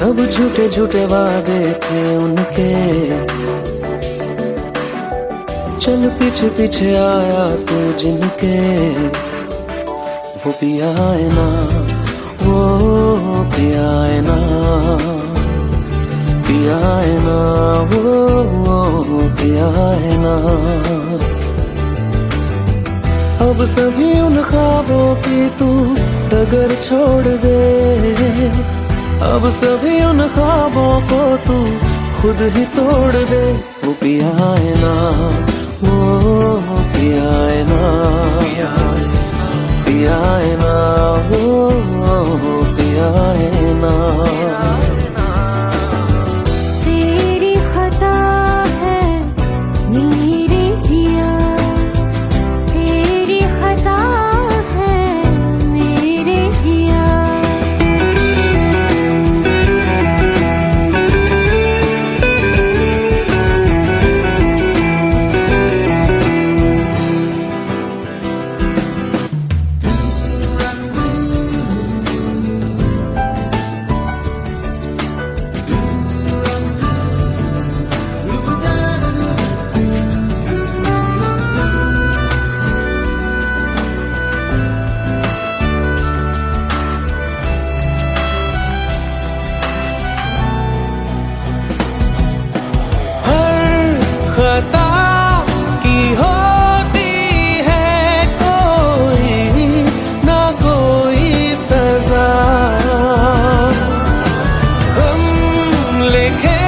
सब झूठे झूठे वादे थे उनके, चल पीछे पीछे आया तू जिनके। वो पिया है ना, वो पिया है ना, पिया है ना, वो पिया है ना। अब सभी उन ख्वाबों की तू डगर छोड़ दे, अब सभी उन ख्वाबों को तू खुद ही तोड़ दे। वो पिया है ना, वो पिया है ना, पिया है ना, वो पिया है ना। तेरी खता है मेरे जिया, तेरी खता है मेरे जिया। खता की होती है कोई ना कोई सजा, हम लिखे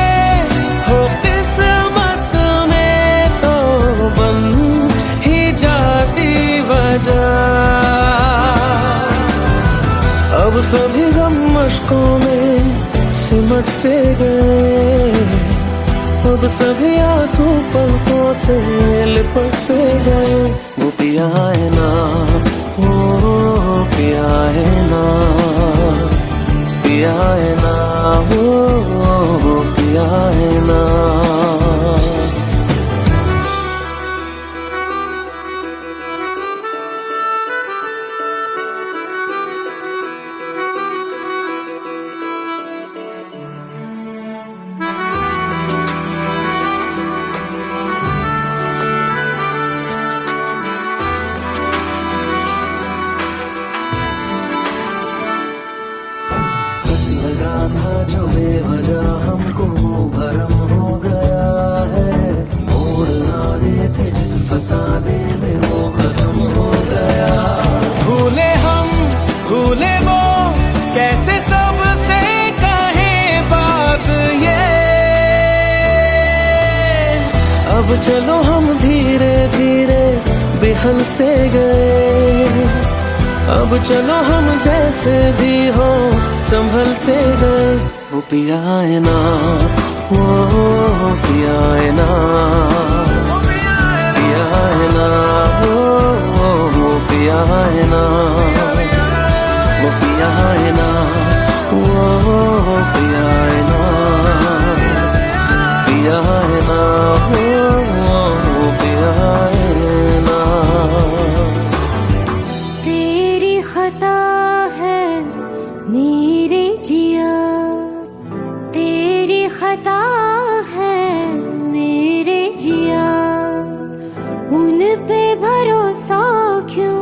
हो किस्मत में तो बन ही जाती वजह। अब सभी गम मशकों में सिमट से गए, अब सभी आंसू पलकों से लिपट से गए। वो पिया है ना, वो पिया है ना, पिया है ना, वो पिया है ना। लगा था जो बेवजह हमको वो भरम हो गया है, मोड़ आगे थे जिस फसाने में वो खत्म हो गया। भूले हम भूले वो कैसे सबसे कहे बात ये, अब चलो हम धीरे धीरे बिहल से गए, अब चलो हम जैसे भी हो संभल से गए। वो पिया है ना, वो पिया है ना, पिया है ना, वो पिया है ना, वो पिया है ना, वो पिया है ना, पिया है ना, वो पिया है ना। तेरी खता है मेरे जिया, तेरी खता है मेरे जिया। उन पे भरोसा क्यों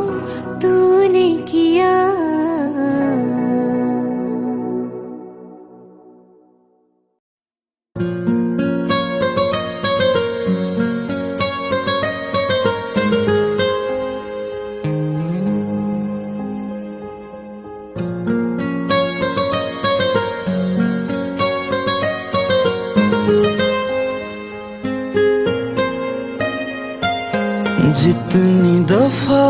तूने किया। जितनी दफा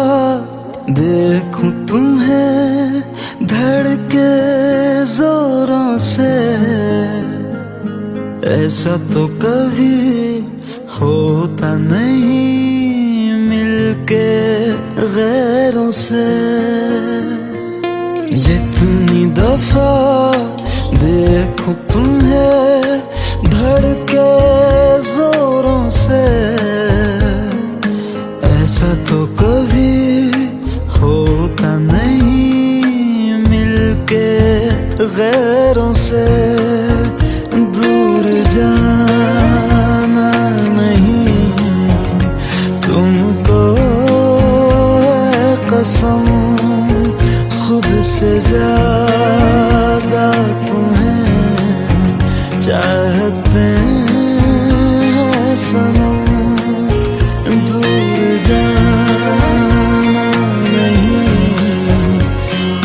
देखूं तुम्हें धड़के जोरों से, ऐसा तो कभी होता नहीं मिलके गैरों से। जितनी दफा देखूं तुम्हें धड़के जोरों से, ऐसा तो कभी होता नहीं मिलके गैरों से। दूर जाना नहीं, तुमको है कसम खुद से ज्यादा तुम्हें चाहते हैं सनम। दूर जाना नहीं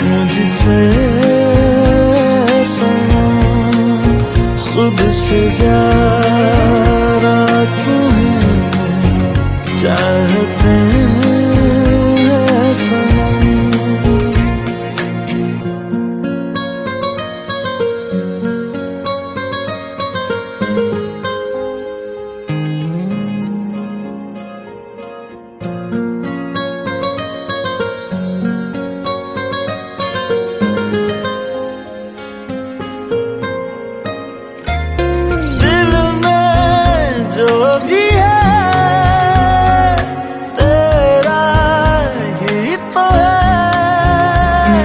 मुझसे सनम, खुद से ज्यादा तुम्हें चाहते हैं सनम। दिल में जो भी है तेरा ही तो है,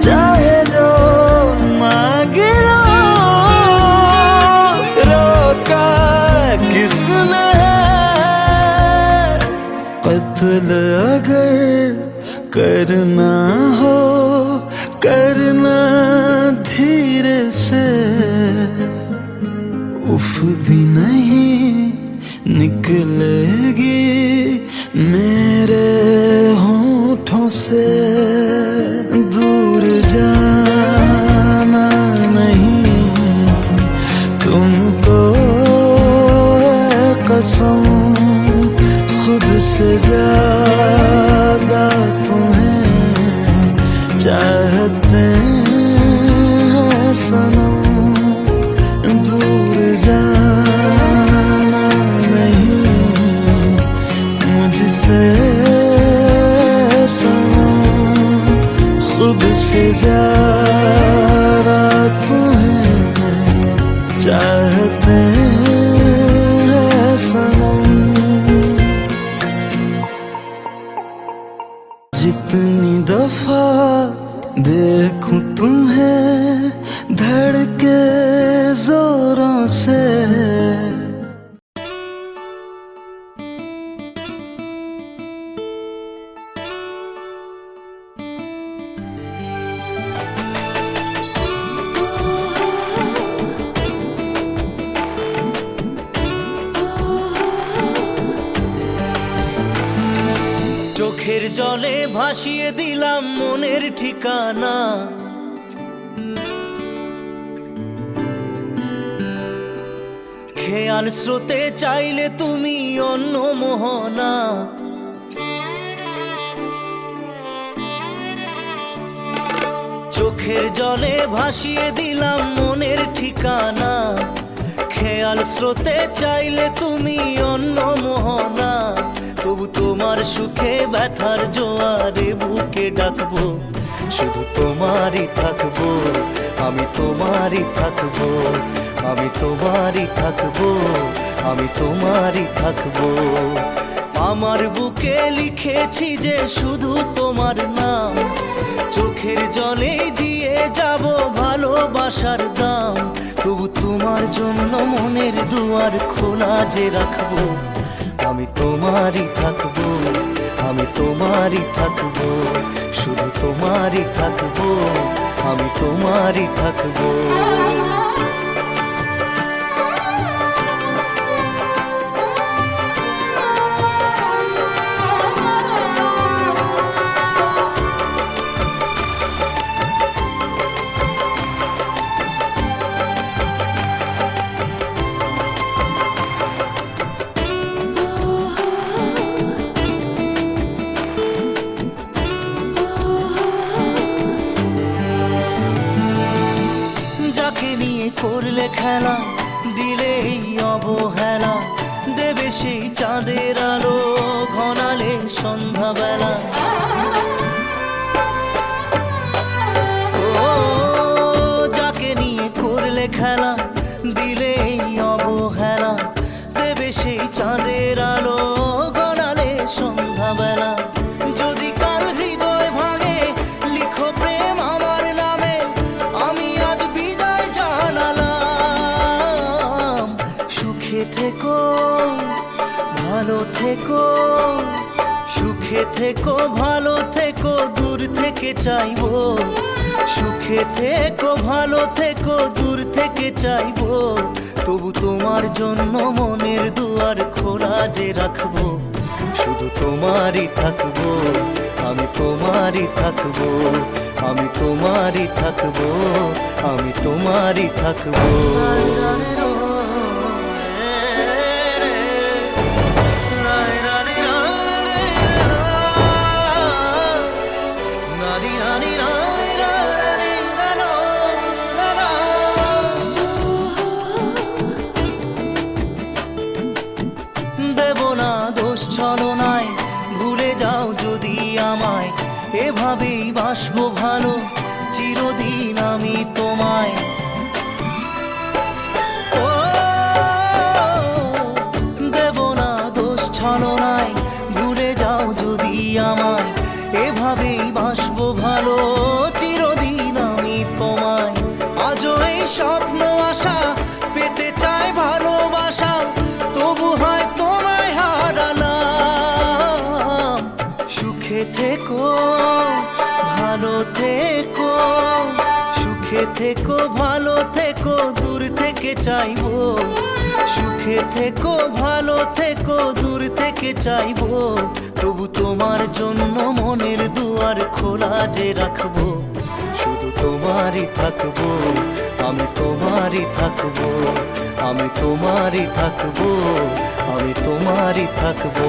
चाहे जो मांग लो, रोका किसने है। कत्ल अगर करना हो करना धीरे से, उफ भी नहीं निकलेगी मेरे होठों से। दूर जाना नहीं, तुमको है कसम खुद से ज्यादा तुम्हें चाहते हैं सनम। दूर जाना नहीं मुझसे सनम, खुद से ज्यादा तुम्हें चाहते हैं सनम। जितनी दफा देखूं तुम्हें धड़के जोरों से, চোখের জলে ভাসিয়ে দিলাম মনের ঠিকানা, খেয়াল স্রোতে চাইলে তুমি অন্য মোহনা। চোখের জলে ভাসিয়ে দিলাম মনের ঠিকানা, খেয়াল স্রোতে চাইলে তুমি অন্য মোহনা। তবু তোমার সুখে ব্যথার জোয়ারে বুকে ডাকবো, শুধু তোমারই থাকবো, আমি তোমারই থাকবো, আমি তোমারই থাকবো, আমি তোমারই থাকবো। আমার বুকে লিখেছি যে শুধু তোমার নাম, চোখের জলে দিয়ে যাব ভালোবাসার দাম। তবু তোমার জন্য মনের দুয়ার খোলা যে রাখবো, আমি তোমারই থাকবো, আমি তোমারই থাকবো, শুধু তোমারই থাকবো, আমি তোমারই থাকবো। করলে খেলা দিলে এই অবহেলা, দেবে সেই চাঁদের আলো ঘনালে সন্ধ্যাবেলা। ও যাকে নিয়ে করলে খেলা দিলে এই অবহেলা, দেবে সেই চাঁদের আলো ঘনালে সন্ধ্যাবেলা। যদি কাল হৃদয় ভাঙে লিখো প্রেম আমার নামে, আমি আজ বিদায় জানালাম। থেকো, ভালো থেকো, সুখে থেকো, ভালো থেকো, দূর থেকে চাইবো। সুখে থেকো, ভালো থেকো, দূর থেকে চাইবো। তবু তোমার জন্য মনের দুয়ার খোলা যে রাখবো। শুধু তোমারই থাকবো, আমি তোমারই থাকবো, আমি তোমারই থাকবো, আমি তোমারই থাকবো। দেব না দোষ ছলনায়, ভুলে যাও যদি আমায়। এভাবেই বাসবো ভালো চিরদিন আমি তোমায়। ও দেব না দোষ ছলনায়, ভুলে যাও যদি আমায়। এভাবেই বাসবো ভালো চিরদিন আমি তোমায়। আজও এই স্বপ্ন আশা পেতে চাই ভালোবাসা, তবু হয় তোমায় হারালাম। সুখে থেকো, ভালো থেকো, সুখে থেকো, ভালো থেকো, দূর থেকে চাইবো। সুখে থেকো, ভালো থেকো, দূর থেকে চাইবো। তবু তোমার জন্য মনের দুয়ার খোলা যে রাখবো। শুধু তোমারই থাকবো, আমি তোমারই থাকবো, আমি তোমারই থাকবো, আমি তোমারই থাকবো।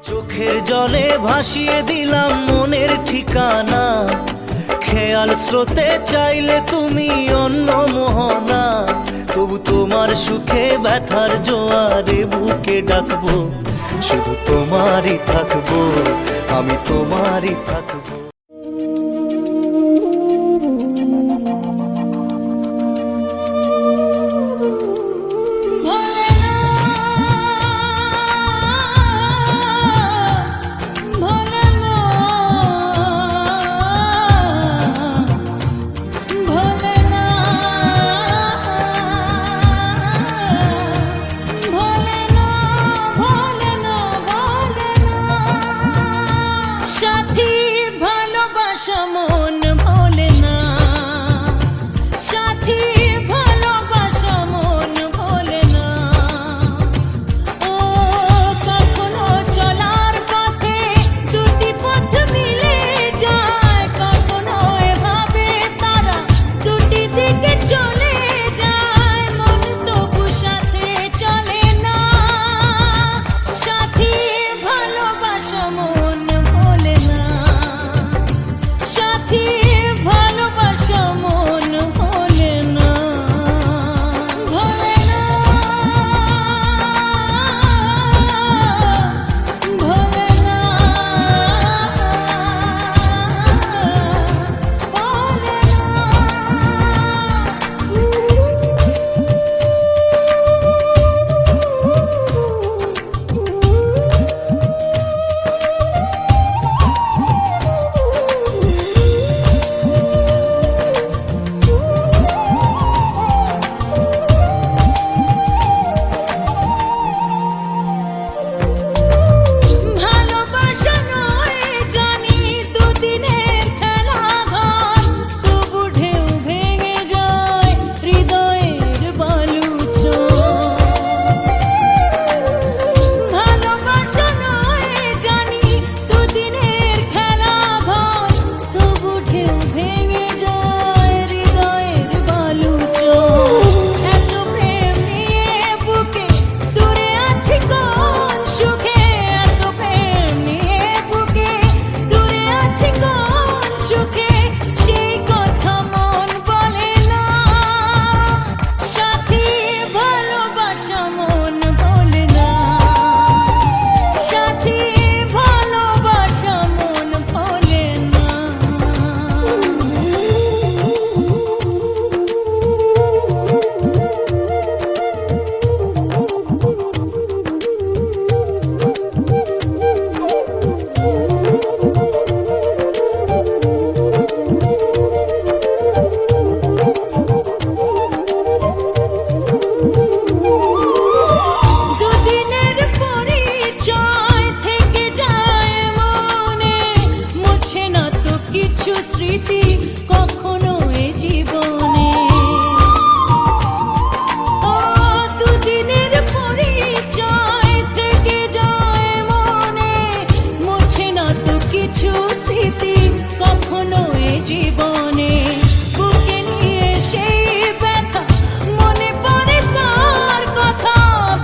চোখের জলে ভাসিয়ে দিলাম মনের ঠিকানা। খেয়াল স্রোতে চাইলে তুমি অন্য মোহনা। তবু তোমার সুখে ব্যথার জোয়ারে বুকে ডাকবো। শুধু তোমারই থাকবো, আমি তোমারই থাকবো। সাথী কিছু স্মৃতি কখনো এ জীবনে দুদিনের পরিচয় থেকে যায় মনে, মুছে না তো কিছু স্মৃতি কখনো এ জীবনে। বুকে নিয়ে সেই ব্যথা মনে পড়ে তার কথা,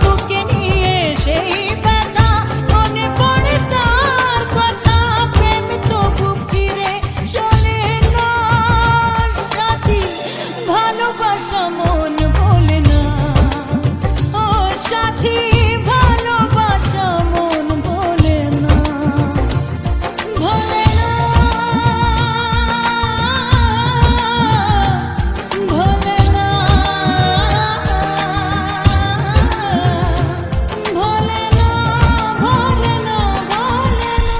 বুকে নিয়ে সেই ব্যথা মনে পড়ে তার কথা। প্রেম তো বুক ফিরে চলে না সাথী, ভালোবাসা মন বলে না। ও সাথী, ভালোবাসা মন বলে না, বলে না, বলে না, বলে না, বলে না, বলে না।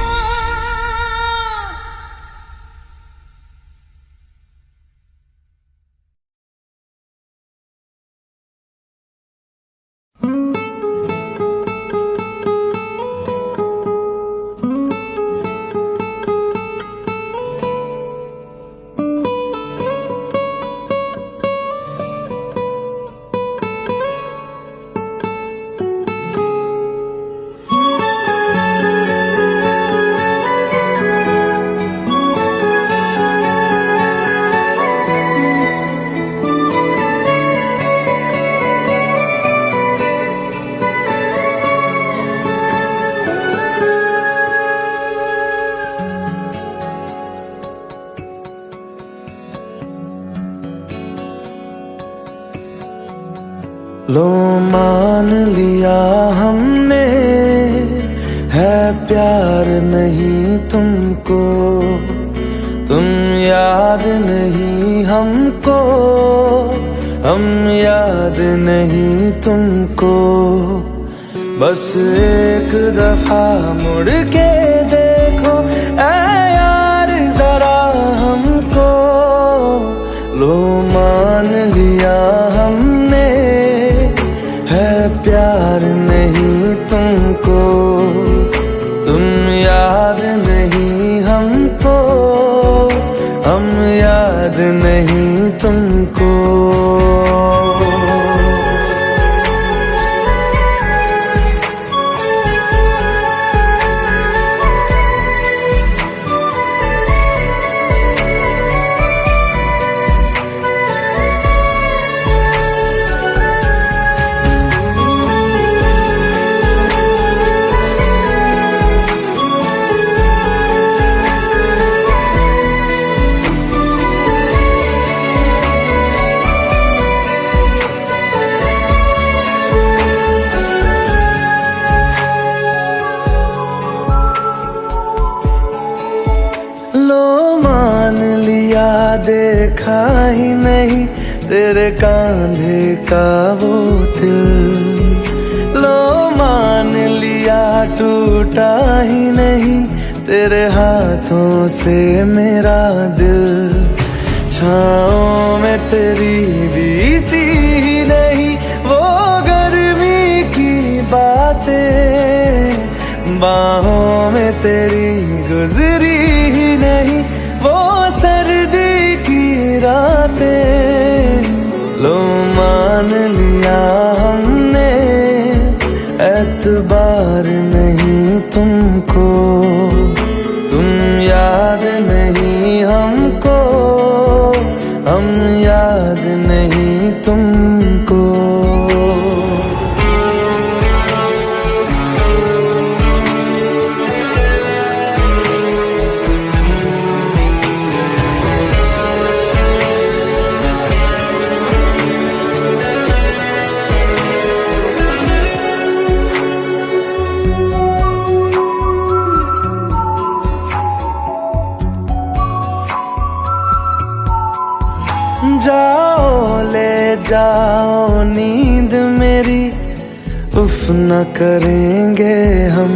लो मान लिया हमने है प्यार नहीं तुमको, तुम याद नहीं हमको, हम याद नहीं तुमको। बस एक दफा मुड़ के देखो ऐ यार जरा हमको। लो मान लिया हमने है प्यार नहीं तुमको, तुम याद नहीं हमको, हम याद नहीं तुमको। लो मान लिया देखा ही नहीं तेरे कांधे का वो दिल। लो मान लिया टूटा ही नहीं तेरे हाथों से मेरा दिल। छाँव में तेरी बीती ही नहीं वो गर्मी की बातें, बाहों में तेरी गुजरी ही नहीं वो सर्दी की रातें। लो मान लिया हमने एतबार नहीं तुमको, तुम याद नहीं हमको, हम याद नहीं तुमको। जाओ ले जाओ नींद मेरी, उफ न करेंगे हम।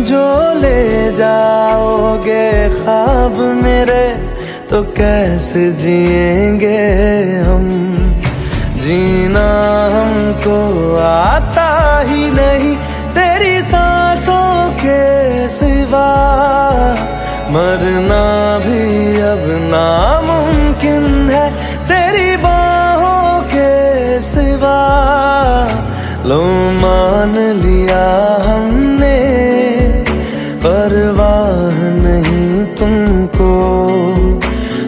जो ले जाओगे ख्वाब मेरे तो कैसे जिएंगे हम। जीना हमको आता ही नहीं तेरी सांसों के सिवा, मरना भी अब नामुमकिन है तेरी बाहों के सिवा। लो मान लिया हमने, परवाह नहीं तुमको,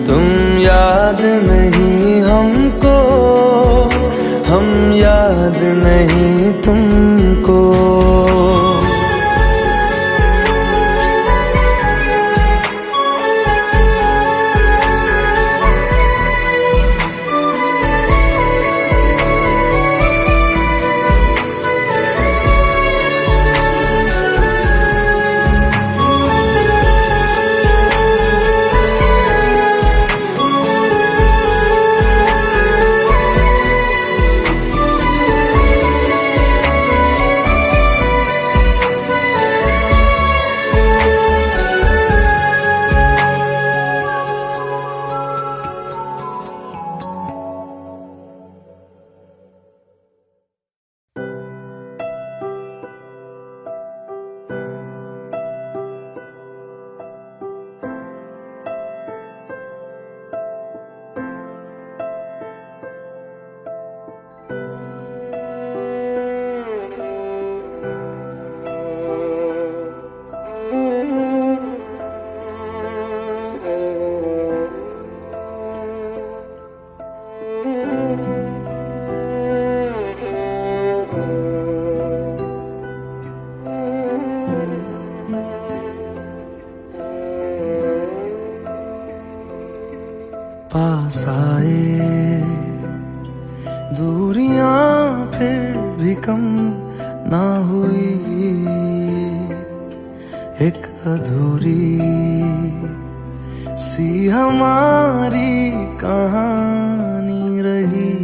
तुम याद नहीं हमको, हम याद नहीं तुमको। पास आए दूरियां फिर भी कम ना हुई, एक अधूरी सी हमारी कहानी रही।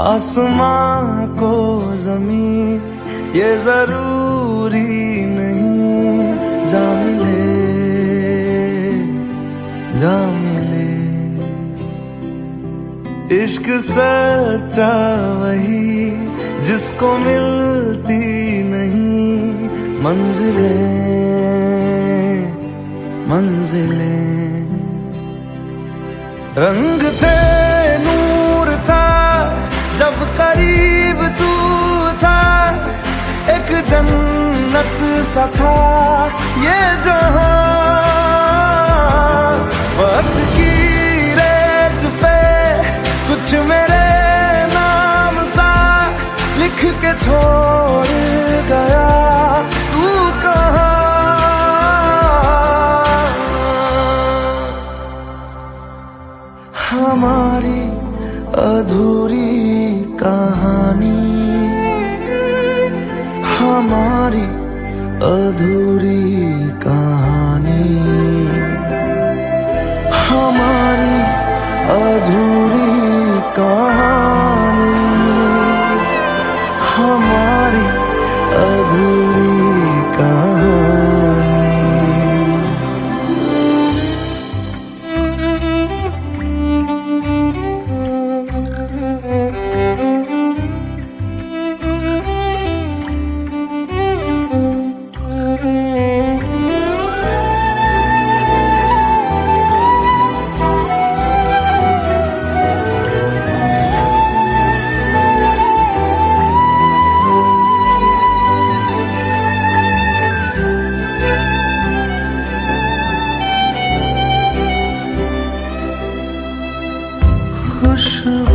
आसमां को जमीन ये जरूरी नहीं, जा मिले जा मिले। इश्क सच्चा वही जिसको मिलती नहीं मंजिलें मंजिलें। रंग थे नूर था जब करीब तू था, एक जन्नत सा था ये जहां। वक्त की रेत पे कुछ मेरे नाम सा लिख के छोड़ गया, तू कहाँ? हमारी अधूरी कहानी, हमारी अधूरी कहानी, हमारी अधूरी कहानी, हमारी अधूरी कहानी।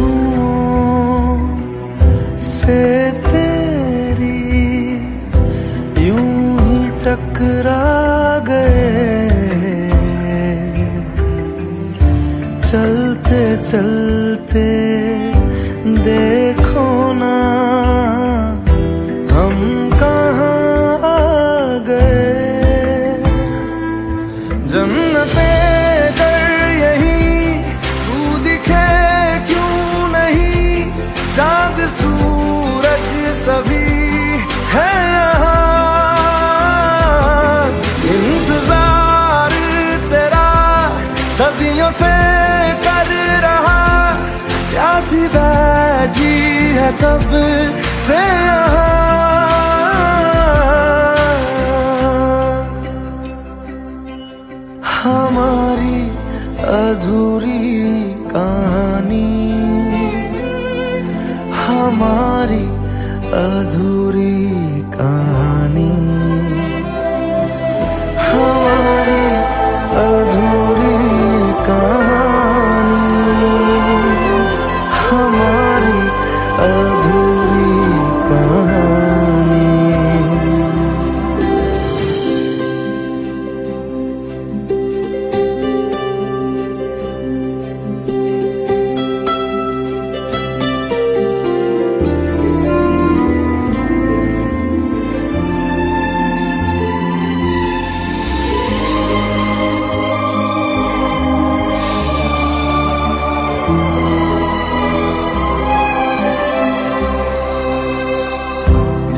खुशबुओं से तेरी यूं ही टकरा गए, चलते चलते देखो ना हम कहाँ आ गए। जन्नते कर यही तू दिखे क्यों नहीं, चांद सूरज सभी है यहाँ। इंतजार तेरा सदियों से कर रहा, प्यासी बैठी है कब से यहाँ। हमारी अधूरी कहानी, हमारी अधूरी कहानी, हमारी अधूरी कहानी, हमारी अधूरी कहानी।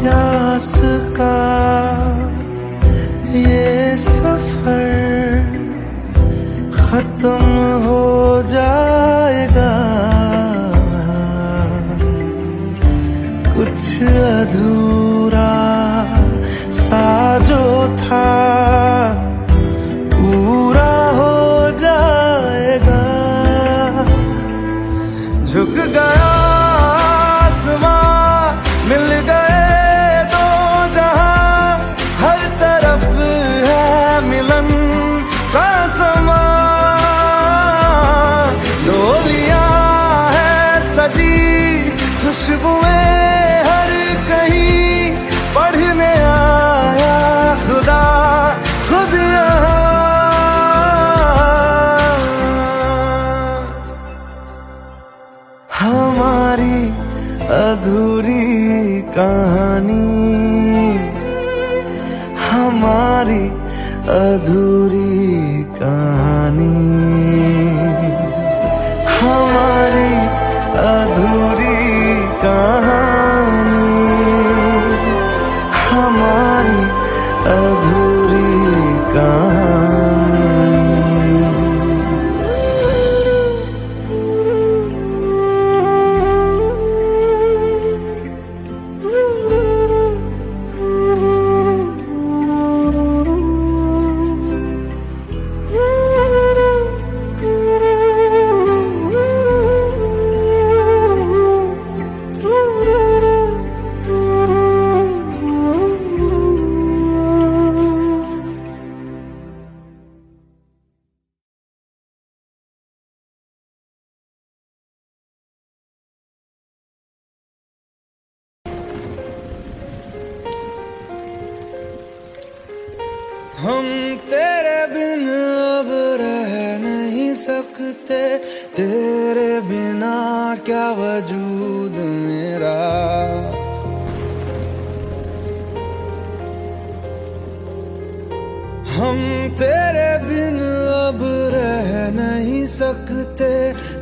प्यास का ये सफर खत्म हो जाएगा, कुछ अधूरा सा जो था पूरा हो जाएगा। झुक गया आसमां, मिल गए दो जहां, हर तरफ है मिलन का समा। डोलियां है सजी, खुशबुएं हर कहीं, पढ़ने आया खुदा खुद यहाँ। हमारी अधूरी कहानी, हमारी अधूरी कहानी, हमारी अधूरी कहानी, हमारी अधूरी कहानी। हम तेरे बिन अब रह नहीं सकते, तेरे बिना क्या वजूद मेरा। हम तेरे बिन अब रह नहीं सकते,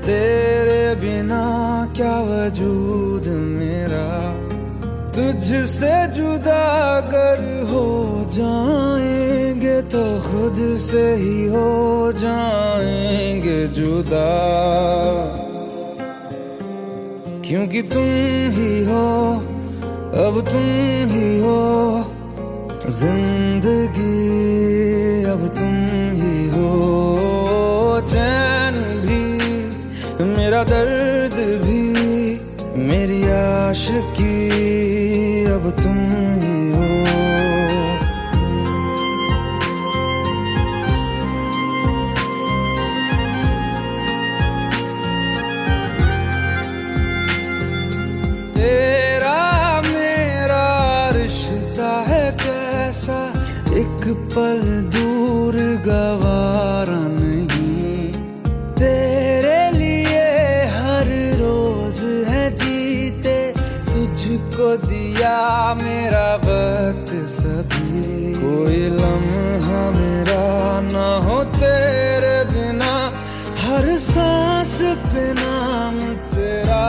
तेरे बिना क्या वजूद मेरा। तुझसे जुदा अगर हो जाएंगे तो खुद से ही हो जाएंगे जुदा, क्योंकि तुम ही हो, अब तुम ही हो जिंदगी, अब तुम ही हो चैन भी, मेरा दर्द भी, मेरी आशिकी, अब तुम ही हो। तेरा मेरा रिश्ता है कैसा, एक पल दूर गवारा नहीं। तेरे लिए हर रोज है जीते, तुझको दिया मेरा वक्त सभी। कोई लम्हा मेरा ना हो तेरे बिना, हर सांस पे नाम तेरा,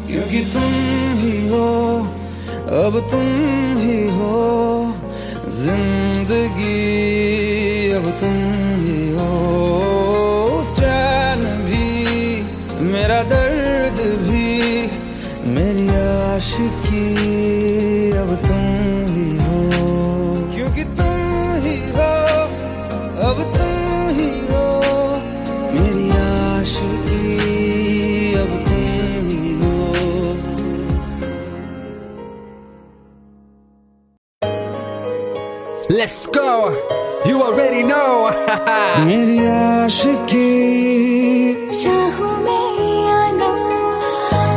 क्योंकि तुम ही हो, अब तुम ही हो जिंदगी, अब तुम ही हो चैन भी, मेरा दर्द भी, मेरी आशिकी, अब तुम ही हो। Let's go. You already know. मेरी आशिकी चाहूं मैं या ना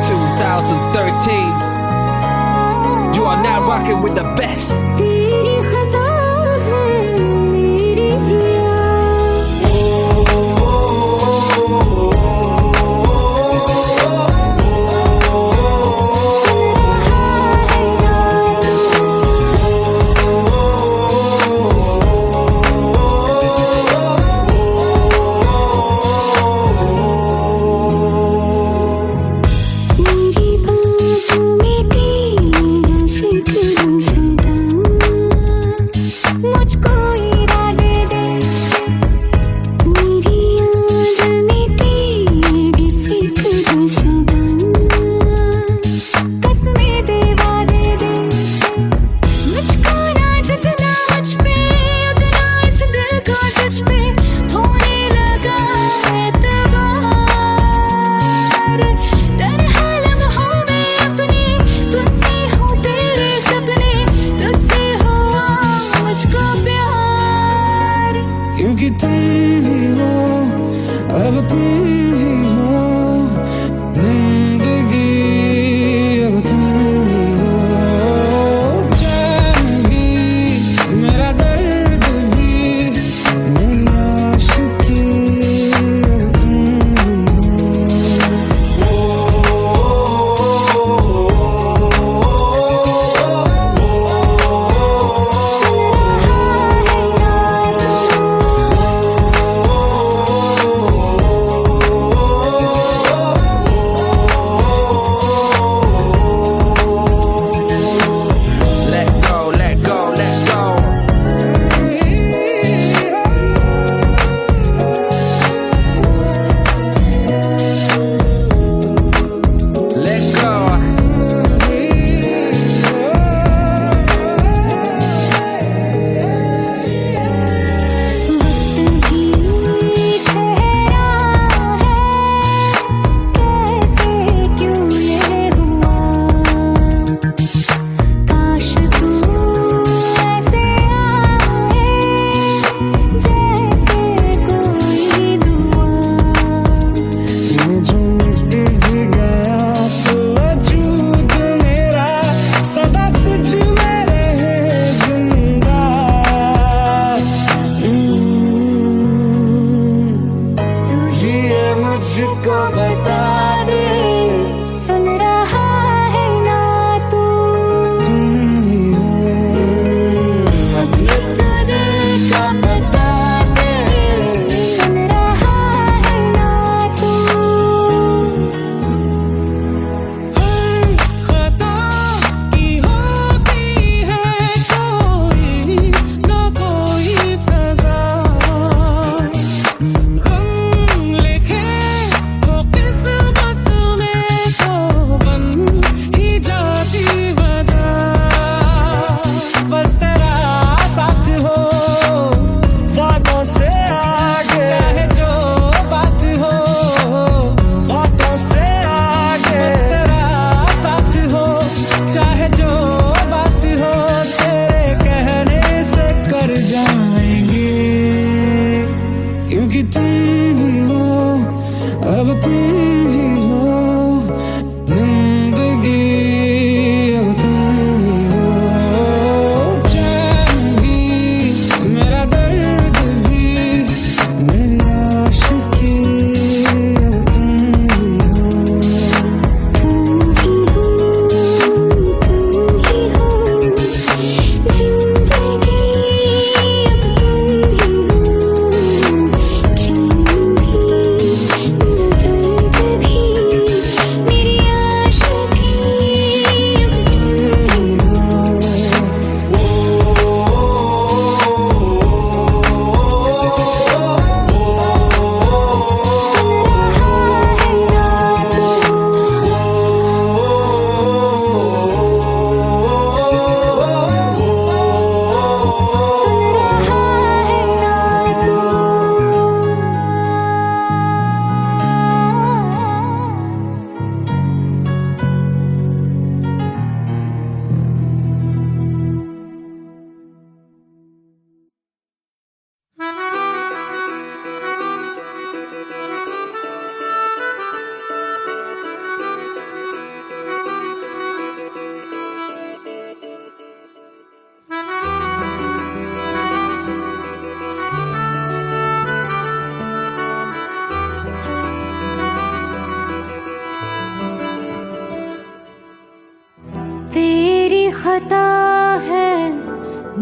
2013. You are now rocking with the best. तेरी खता है मेरी जिया मेरी बाहों में तेरा फिक्र सदा मुझको इरादे दे मेरी याद में तेरी फिक्र सदा कसमें दे वादे दे मुझको ना जितना मुझ पे उतना इस दिल को तुझ पे होने लगा एतबार तन्हा लम्हों में अपने तुम में हूँ तेरे सपने तुझसे हुआ मुझको प्यार क्योंकि तुम ही हो अब तुम ही हो जिंदगी अब तुम ही हो चैन भी मेरा दर्द भी मेरी आशिकी अब तुम ही हो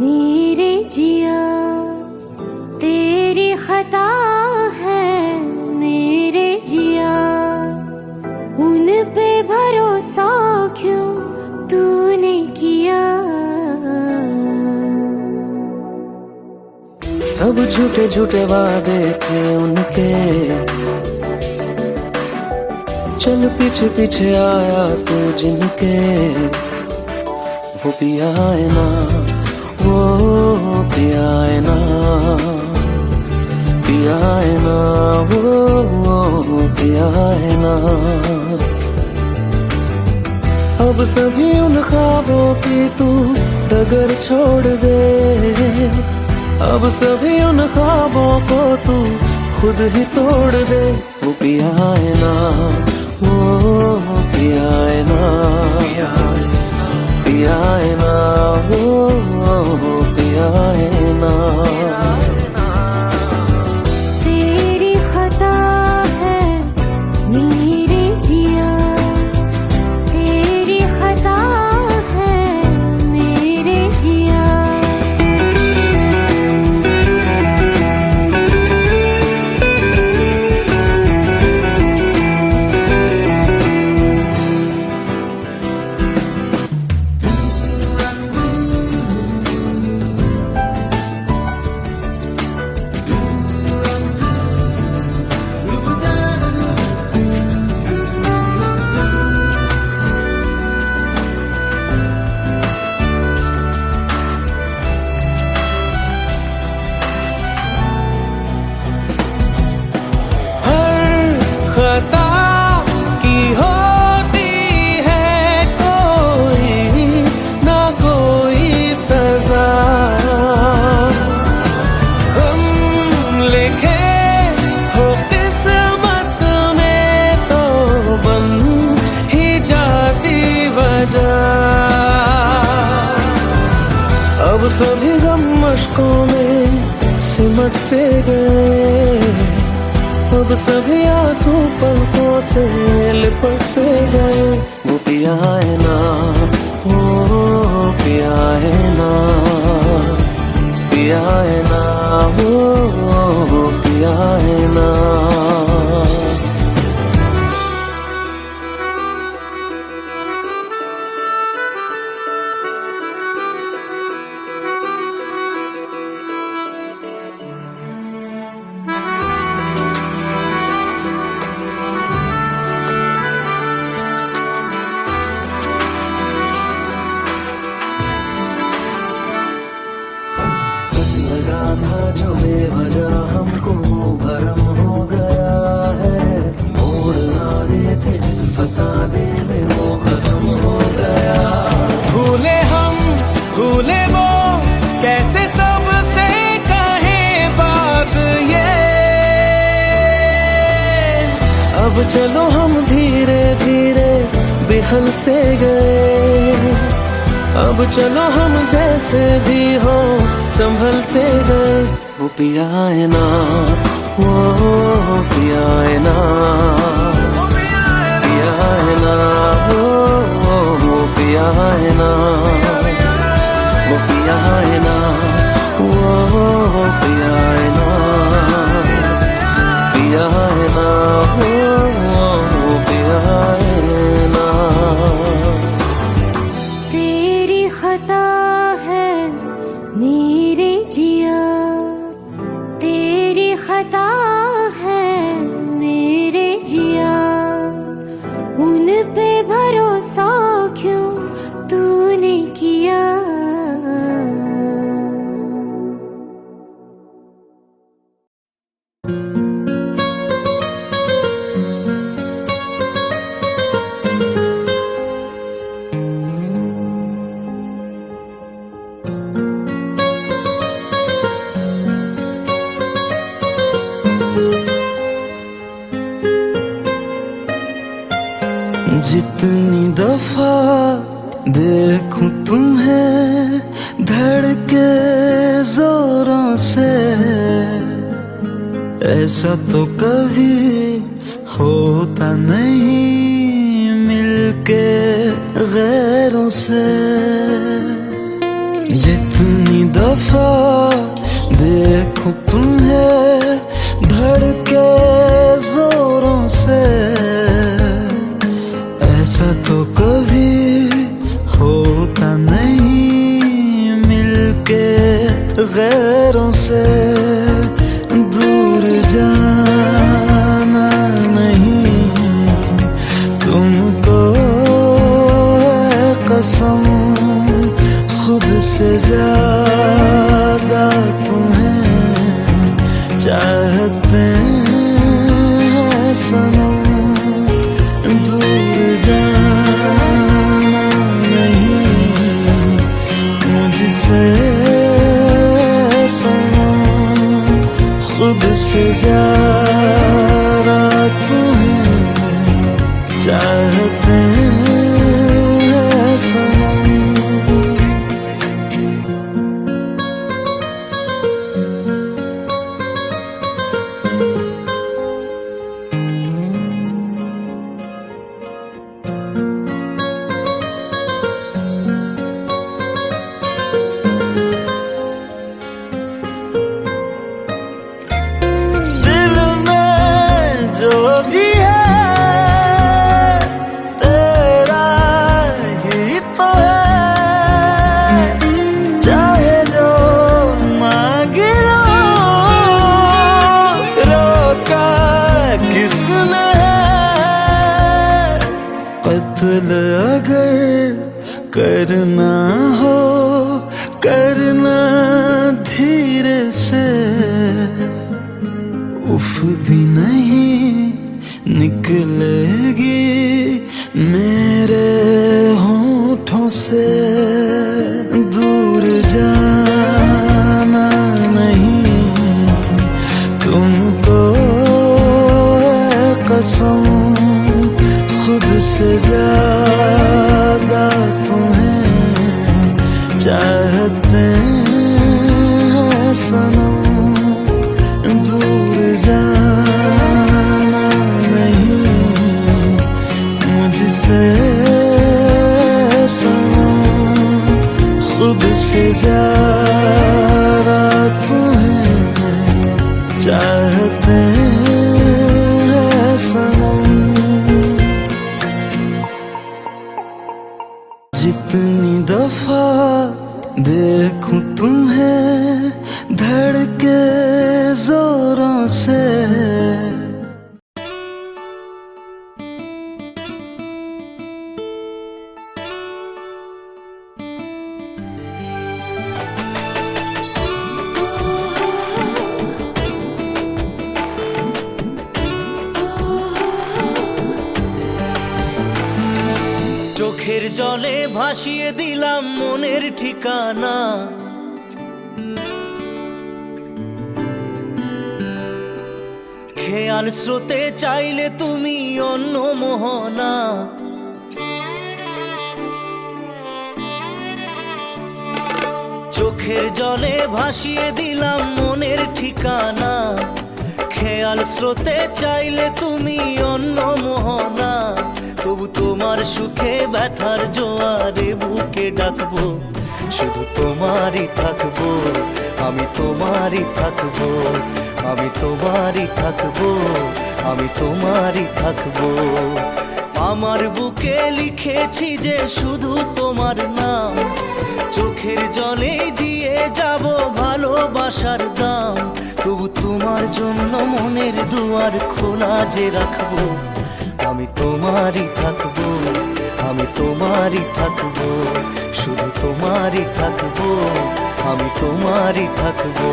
मेरे जिया तेरी खता है मेरे जिया, उन पे भरोसा क्यों तूने किया। सब झूठे झूठे वादे थे उनके, चल पीछे पीछे आया तू जिनके। वो पिया है ना, वो पिया है ना, पिया है ना, वो पिया है ना। अब सभी उन ख्वाबों की तू डगर छोड़ दे, अब सभी उन ख्वाबों को तू खुद ही तोड़ दे। वो पिया है ना, वो पिया है ना, पिया है ना, वो पिया है ना। तेरी खता है मेरे जिया, तेरी खता है मेरे जिया। खता की होती है कोई ना कोई सजा, हम लिखे हो किस्मत में तो बन ही जाती वजह। अब सभी गम मशकों में सिमट से गए, अब सभी आंसू पलकों से लिपट से गए। वो पिया है ना, वो पिया है ना, पिया है ना, वो पिया है ना। लगा था जो बेवजह हमको वो भरम हो गया है। मोड़ आने थे जिस फसाने में वो खत्म हो गया। भूले हम भूले वो कैसे सबसे कहे बात ये। अब चलो हम धीरे धीरे बिहल से गए, अब चलो हम जैसे भी हो संभल से गए। वो पिया है ना, वो पिया है ना, पिया है ना, वो पिया है ना, वो पिया है ना, वो पिया है ना, पिया है ना, वो पिया है ना। तेरी खता है मेरे जिया, तेरी खता है मेरे जिया, उन पे भरोसा क्यों तूने किया। जितनी दफा देखूं तुम्हें धड़के जोरों से, ऐसा तो कभी होता नहीं मिलके गैरों से। जितनी दफा देखूं तुम्हें धड़के जोरों से, ऐसा तो कभी होता नहीं मिलके गैरों से। दूर जाना नहीं तुमको है कसम, खुद से ज्यादा तुम्हें चाहते हैं सनम। दूर जाना नहीं मुझसे सनम, खुद से ज्यादा तुम्हें चाहते हैं सनम। जो भी है तेरा ही तो है, चाहे जो मांग लो, रोका किसने है। कत्ल अगर करना हो करना धीरे से, उफ भी नहीं निकलेगी मेरे होठों से। दूर जाना नहीं तुमको है कसम, खुद से ज्यादा तुम्हें चाहते हैं सनम। दूर जाना नहीं मुझसे सनम, खुद से ज्यादा तुम्हें चाहते हैं सनम। जितनी दफा देखूं तुम्हें धड़के जोरों से, চোখের জলে ভাসিয়ে দিলাম মনের ঠিকানা, খেয়াল স্রোতে চাইলে তুমি অন্য মোহনা। চোখের জলে ভাসিয়ে দিলাম মনের ঠিকানা, খেয়াল স্রোতে চাইলে তুমি অন্য মোহনা। তবু তোমার সুখে ব্যথার জোয়ারে বুকে ডাকবো, শুধু তোমারই থাকবো, আমি তোমারই থাকবো, আমি তোমারই থাকবো, আমি তোমারই থাকবো। আমার বুকে লিখেছি যে শুধু তোমার নাম, চোখের জলে দিয়ে যাব ভালোবাসার দাম। তবু তোমার জন্য মনের দুয়ার খোলা যে রাখবো, আমি তোমারই থাকবো, আমি তোমারই থাকবো, শুধু তোমারই থাকবো, আমি তোমারই থাকবো।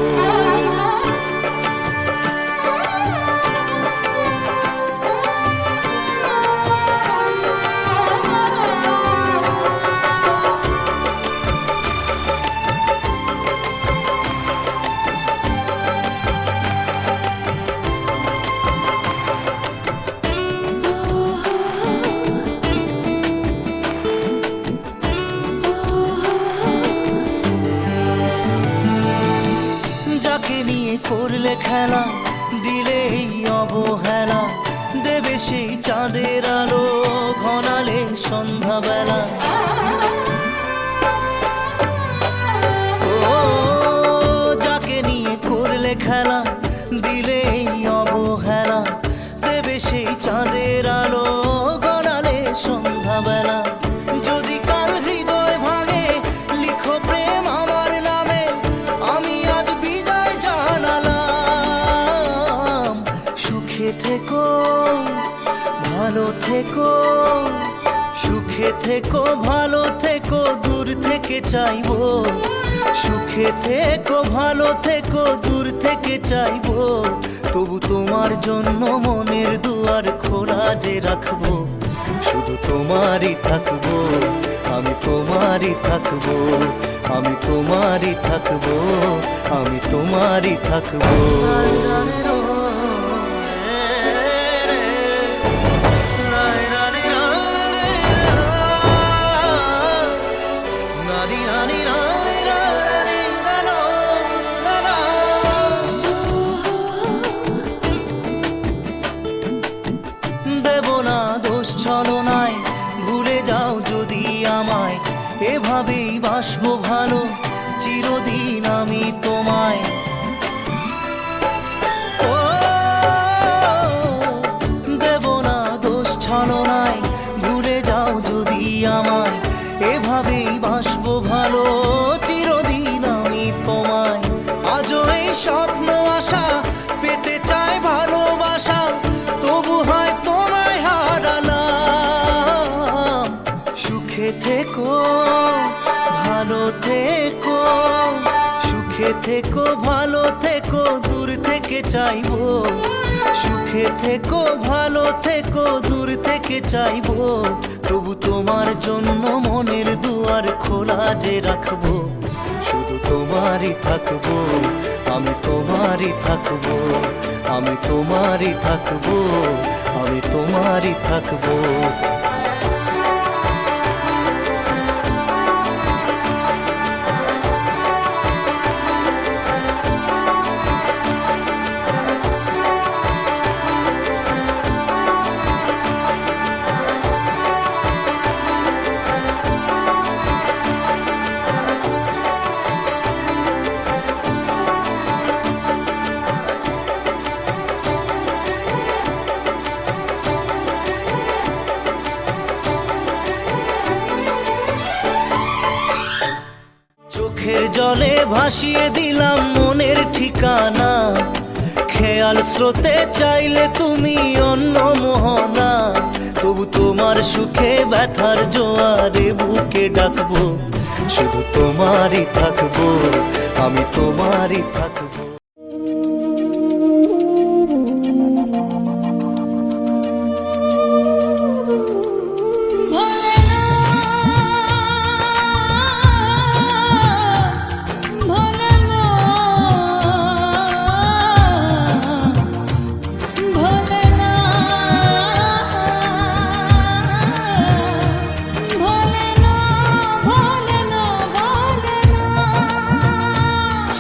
করলে খেলা দিলে এই অবহেলা, দেবে সেই চাঁদের আলো ঘনালে সন্ধ্যাবেলা। ও ভালো থেকো, সুখে থেকো, ভালো থেকো, দূর থেকে চাইবো। সুখে থেকো, ভালো থেকো, দূর থেকে চাইবো। তবু তোমার জন্য মনের দুয়ার খোলা যে রাখবো। শুধু তোমারই থাকবো, আমি তোমারই থাকবো, আমি তোমারই থাকবো, আমি তোমারই থাকবো। দেব না দোষ ছলনায়, ভুলে যাও যদি আমায়। এভাবেই বাসবো ভালো, চিরদিন আমি তোমায়। ও দেব না দোষ ছলনায়, ভুলে যাও যদি আমায়। এভাবেই বাসবো ভালো, চিরদিন আমি তোমায়। আজও এই স্বপ্ন আশা পেতে চাই ভালোবাসা, তবু হয় তোমায় হারালাম। সুখে থেকো, ভালো থেকো, সুখে থেকো, ভালো থেকো, দূর থেকে চাইবো। সুখে থেকো, ভালো থেকো, দূর থেকে চাইবো। তবু তোমার জন্য মনের দুয়ার খোলা যে রাখবো। শুধু তোমারই থাকবো, আমি তোমারই থাকবো, আমি তোমারই থাকবো, আমি তোমারই থাকবো। চোখের জলে ভাসিয়ে দিলাম মনের ঠিকানা। খেয়াল স্রোতে চাইলে তুমি অন্য মোহনা। তবু তোমার সুখে ব্যথার জোয়ারে বুকে ডাকবো। শুধু তোমারই থাকবো, আমি তোমারই থাকবো।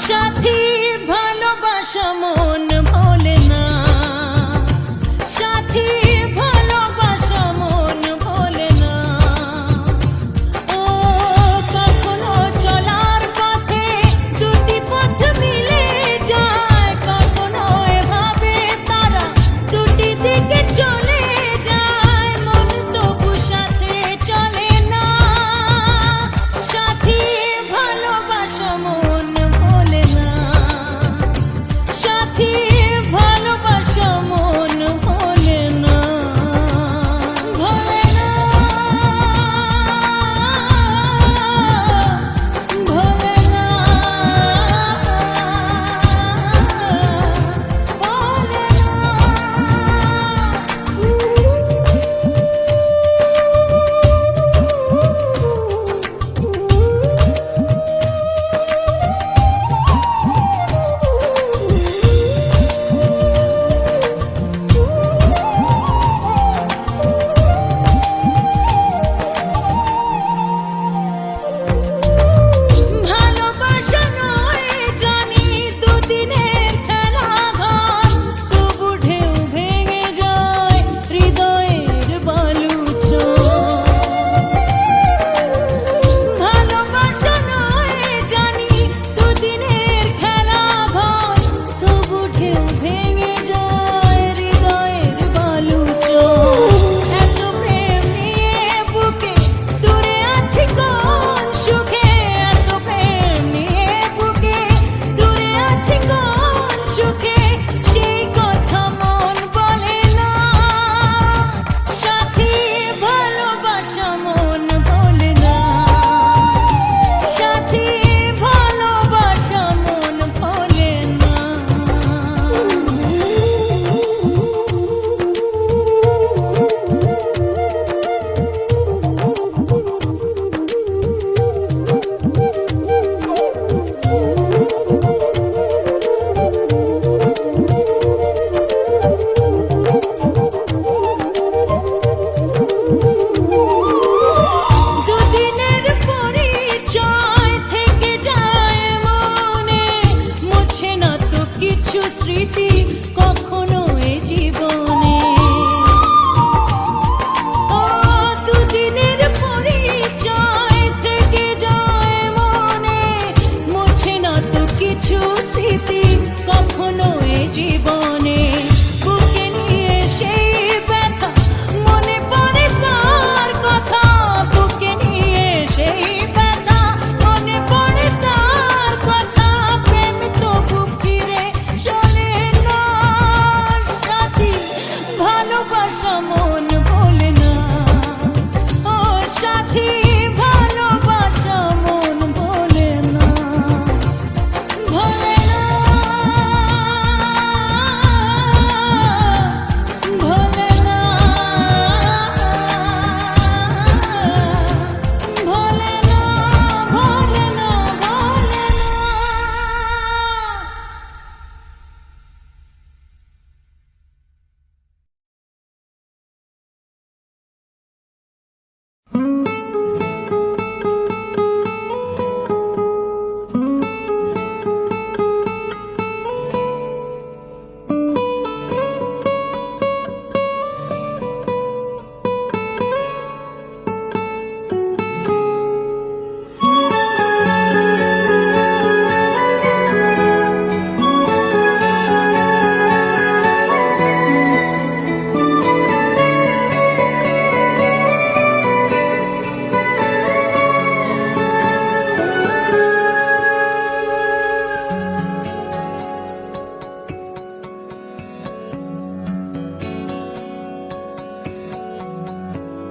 সাথী ভালোবাসা মন ভোলে না, সাথী ভালোবাসা মন ভোলে না। ও কখনো চলার পথে দুটি পথ মিলে যায়, কখনো এভাবে তারা দুটি দিকে চলে যায়। মন তবু সাথে চলে না, সাথী ভালোবাসা মন ভোলে না, সাথী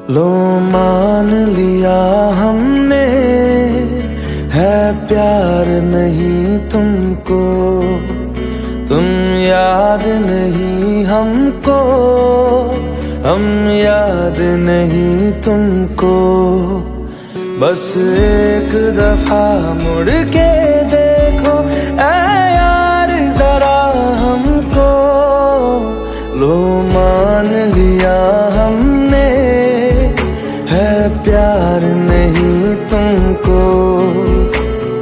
लो मान लिया हमने है प्यार नहीं तुमको, तुम याद नहीं हमको, हम याद नहीं तुमको। बस एक दफा मुड़ के देखो ऐ यार जरा हमको, लो मान लिया हमने है प्यार नहीं तुमको,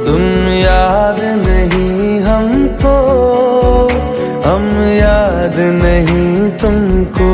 तुम याद नहीं हमको, हम याद नहीं तुमको।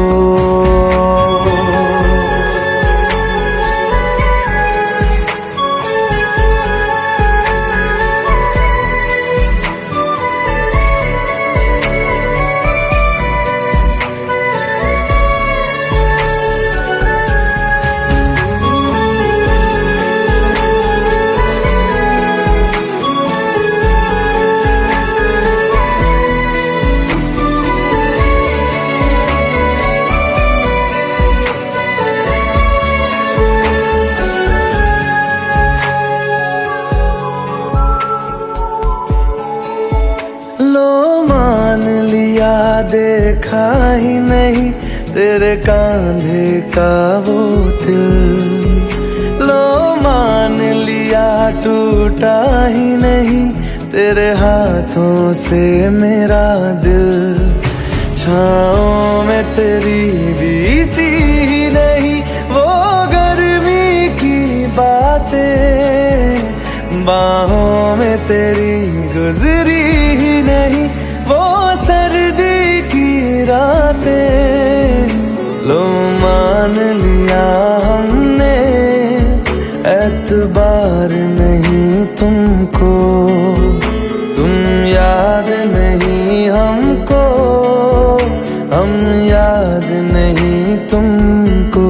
लो मान लिया देखा ही नहीं तेरे कांधे का वो दिल, लो मान लिया टूटा ही नहीं तेरे हाथों से मेरा दिल। छाँव में तेरी बीती ही नहीं वो गर्मी की बातें, बाहों में तेरी गुजरी ही नहीं वो सर्दी की रातें। लो मान लिया हमने एतबार नहीं तुमको, तुम याद नहीं हमको, हम याद नहीं तुमको।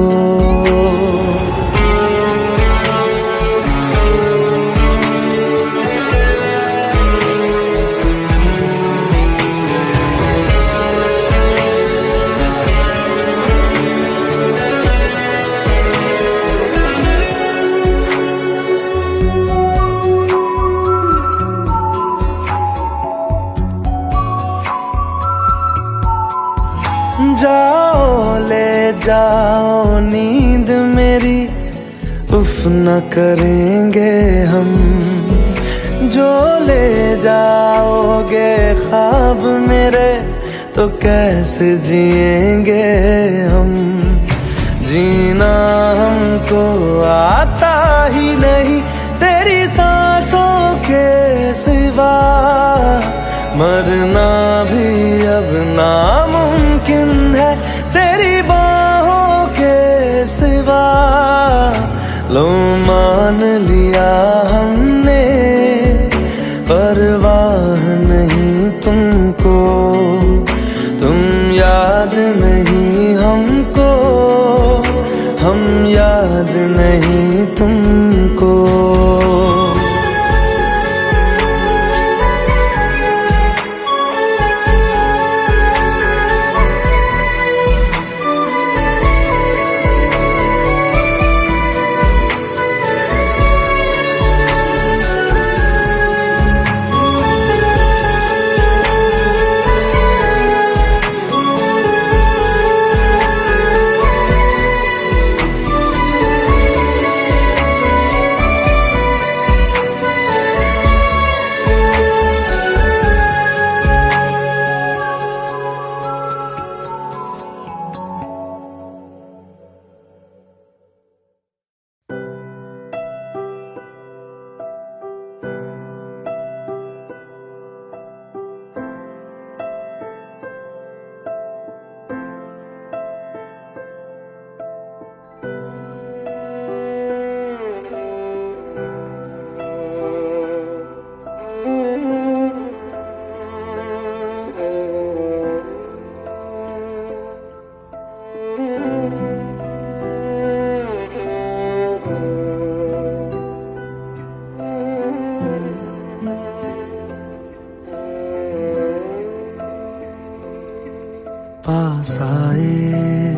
जाओ ले जाओ नींद मेरी, उफ न करेंगे हम, जो ले जाओगे ख्वाब मेरे तो कैसे जिएंगे हम। जीना हमको आता ही नहीं तेरी सांसों के सिवा, मरना भी अब नामुमकिन है तेरी बाहों के सिवा। लो मान लिया हमने परवाह नहीं तुमको, तुम याद नहीं हमको, हम याद नहीं तुमको। पास आए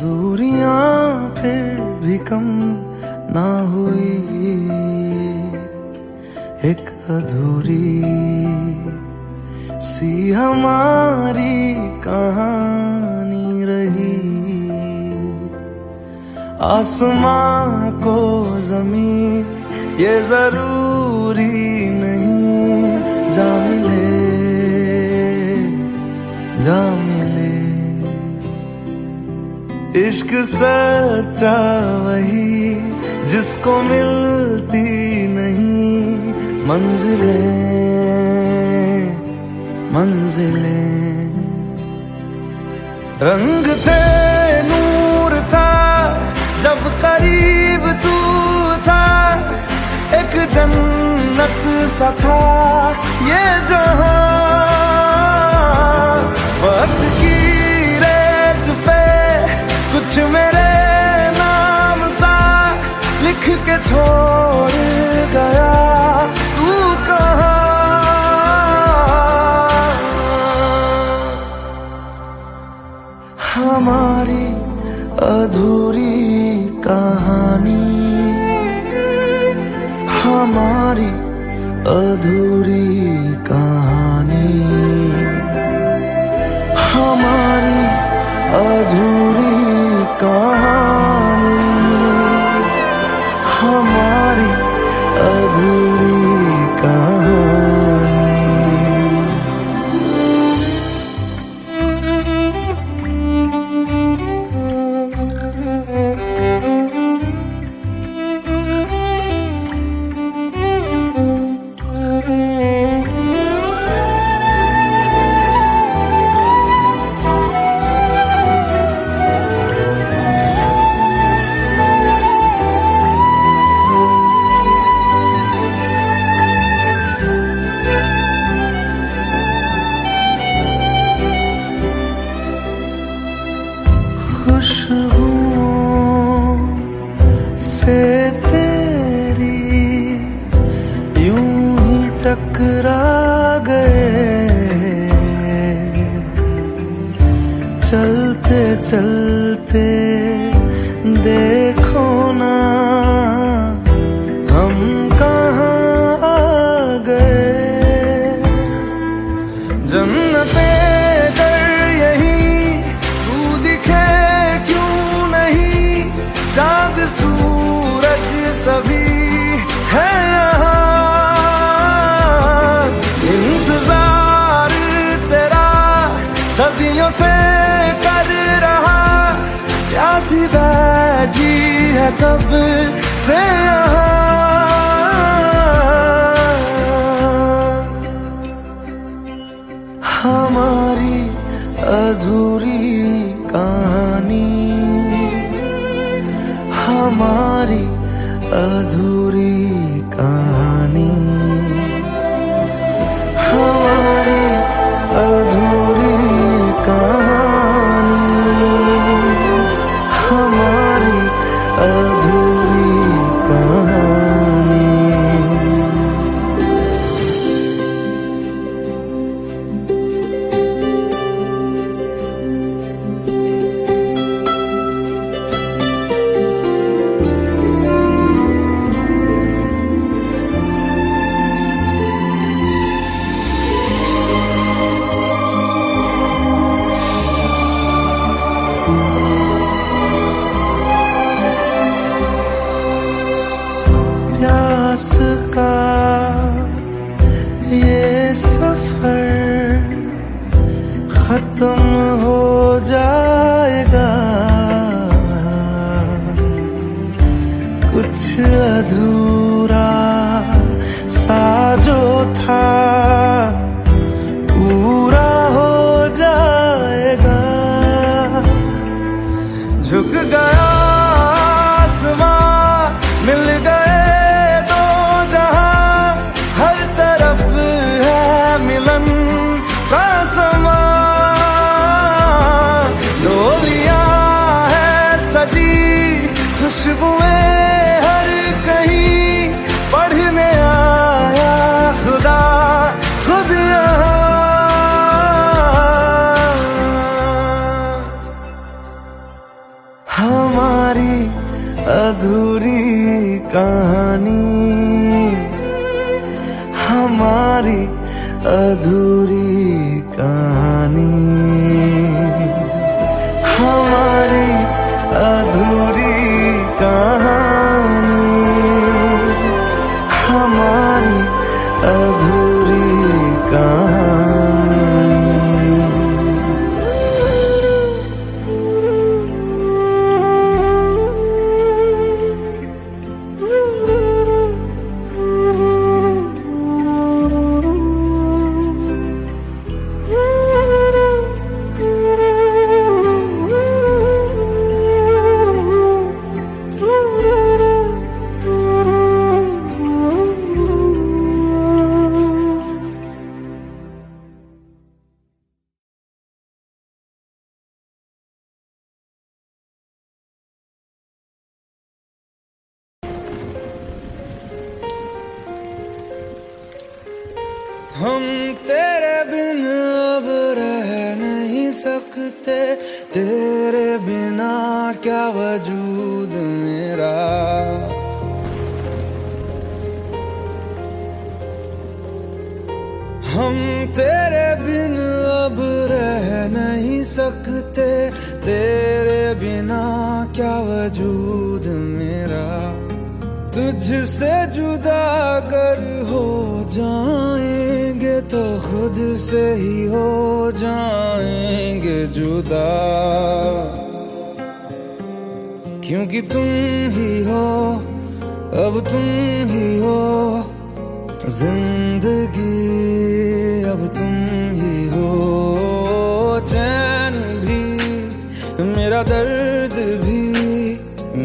दूरियां फिर भी कम ना हुई, एक अधूरी सी हमारी कहानी रही। आसमां को जमीन ये जरूरी नहीं, जा मिले जा मिले। इश्क सच्चा वही जिसको मिलती नहीं मंजिलें मंजिलें। रंग थे नूर था जब करीब तू था, एक जन्नत सा था ये जहां। वक्त की रेत पे कुछ मेरे नाम सा लिख के छोड़ गया तू कहाँ। हमारी अधूरी कहानी, हमारी अधूरी कहानी, हमारी अधूरी कहानी, हमारी अधूरी कहानी। खुशबुओं से तेरी यूं ही टकरा गए, चलते चलते देखो ना हम कहाँ आ गए। जन्नते चाँद सूरज सभी है यहाँ, इंतजार तेरा सदियों से कर रहा, प्यासी बैठी है कब से यहाँ। हमारी अधूरी कहानी, हमारी अधूरी कहानी, हमारी अधूरी कहानी, हमारी अधूरी कहानी। प्यास का ये सफर खत्म हो जाएगा, कुछ अधूरा सा जो था पूरा हो जाएगा। झुक गया आसमां मिल गए दो जहां, हर तरफ है मिलन का समा। डोलियां है सजी खुशबुएं हर कहीं, पढ़ने आया खुदा खुद यहाँ। अधूरी कहानी, हमारी अधूरी कहानी, हमारी अधूरी कहानी। हम तेरे बिन अब रह नहीं सकते, तेरे बिना क्या वजूद मेरा। हम तेरे बिन अब रह नहीं सकते, तेरे बिना क्या वजूद मेरा। तुझसे जुदा अगर हो जाएंगे तो खुद से ही हो जाएंगे जुदा, क्योंकि तुम ही हो, अब तुम ही हो जिंदगी, अब तुम ही हो चैन भी, मेरा दर्द भी,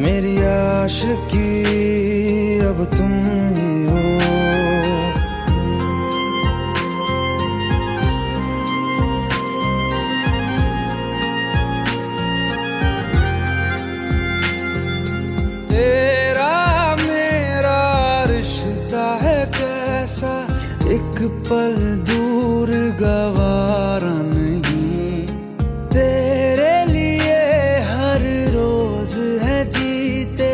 मेरी आशिकी, अब तुम ही हो। तेरा मेरा रिश्ता है कैसा, एक पल दूर गवारा नहीं। तेरे लिए हर रोज है जीते,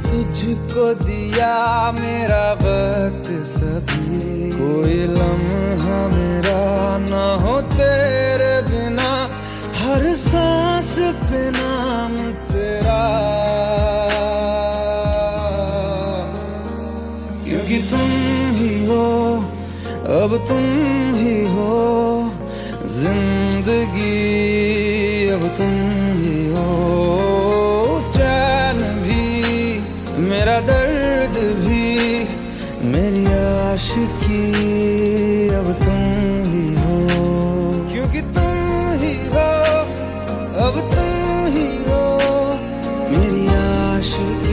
तुझको दिया मेरा वक्त सभी। कोई लम्हा मेरा ना हो तेरे बिना, हर सांस पे नाम तेरा, क्योंकि तुम ही हो, अब तुम ही हो जिंदगी, अब तुम ही हो चैन भी, मेरा दर्द भी, मेरी आशिकी, अब तुम ही हो, क्योंकि तुम ही हो, अब तुम ही हो मेरी आशिकी।